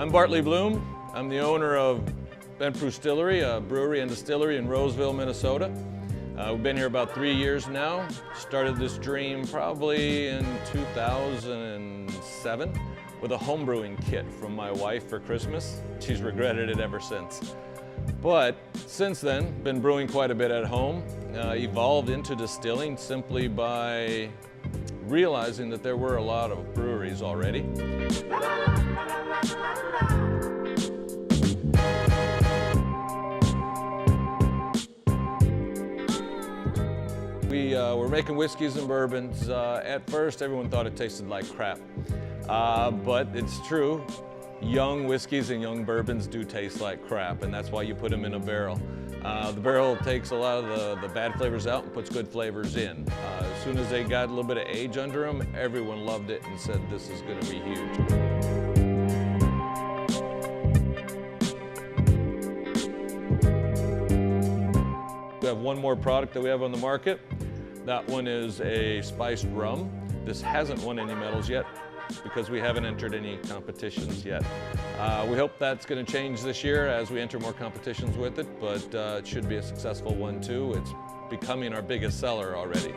I'm Bartley Bloom. I'm the owner of Brewstillery, a brewery and distillery in Roseville, Minnesota. We've been here about 3 years now. Started this dream probably in 2007 with a homebrewing kit from my wife for Christmas. She's regretted it ever since. But since then, been brewing quite a bit at home. Evolved into distilling simply by realizing that there were a lot of breweries already. We were making whiskeys and bourbons. At first, everyone thought it tasted like crap. But it's true. Young whiskeys and young bourbons do taste like crap, and that's why you put them in a barrel. The barrel takes a lot of the bad flavors out and puts good flavors in. As soon as they got a little bit of age under them, everyone loved it and said this is going to be huge. We have one more product that we have on the market. That one is a spiced rum. This hasn't won any medals yet because we haven't entered any competitions yet. We hope that's going to change this year as we enter more competitions with it, but it should be a successful one too. It's becoming our biggest seller already.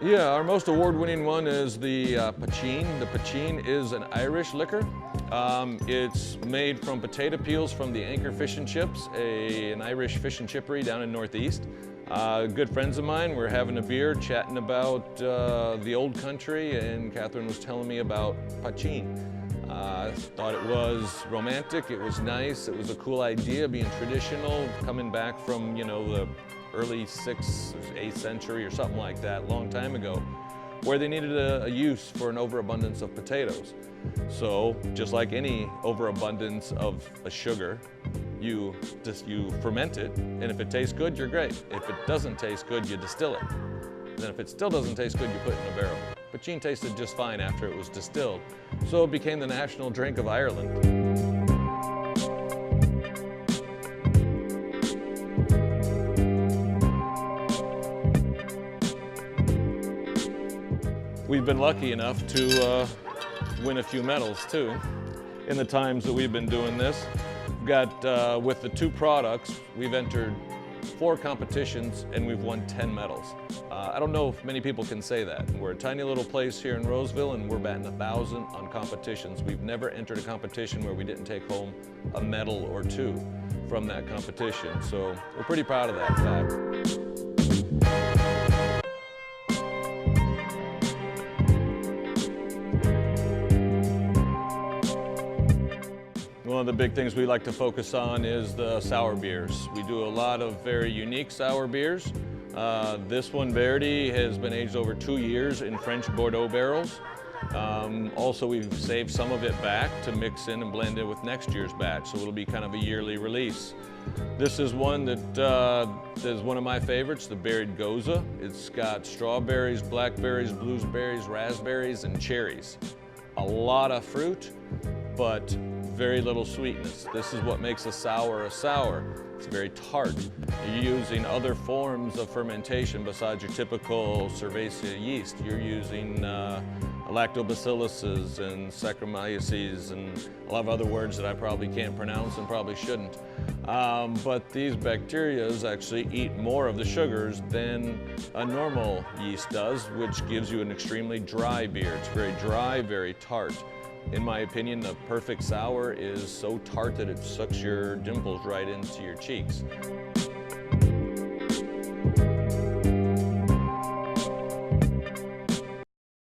Yeah, our most award-winning one is the Poitín. The Poitín is an Irish liquor. It's made from potato peels from the Anchor Fish and Chips, an Irish fish and chippery down in Northeast. Good friends of mine, we're having a beer, chatting about the old country, and Catherine was telling me about Poitín. I thought it was romantic, it was nice, it was a cool idea, being traditional, coming back from, you know, the early 6th, 8th century or something like that, a long time ago, where they needed a use for an overabundance of potatoes. So, just like any overabundance of a sugar, you ferment it, and if it tastes good, you're great. If it doesn't taste good, you distill it. Then if it still doesn't taste good, you put it in a barrel. Poitín tasted just fine after it was distilled, so it became the national drink of Ireland. We've been lucky enough to win a few medals too in the times that we've been doing this. We've got, with the two products, we've entered 4 competitions and we've won 10 medals. I don't know if many people can say that. We're a tiny little place here in Roseville and we're batting 1,000 on competitions. We've never entered a competition where we didn't take home a medal or 2 from that competition. So we're pretty proud of that fact. One of the big things we like to focus on is the sour beers. We do a lot of very unique sour beers. This one, Verdi, has been aged over 2 years in French Bordeaux barrels. Also, we've saved some of it back to mix in and blend in with next year's batch, so it'll be kind of a yearly release. This is one that is one of my favorites, the Berried Goza. It's got strawberries, blackberries, blueberries, raspberries, and cherries. A lot of fruit, but very little sweetness. This is what makes a sour a sour. It's very tart. You're using other forms of fermentation besides your typical cerevisiae yeast. You're using lactobacilluses and Saccharomyces and a lot of other words that I probably can't pronounce and probably shouldn't. But these bacteria actually eat more of the sugars than a normal yeast does, which gives you an extremely dry beer. It's very dry, very tart. In my opinion, the perfect sour is so tart that it sucks your dimples right into your cheeks.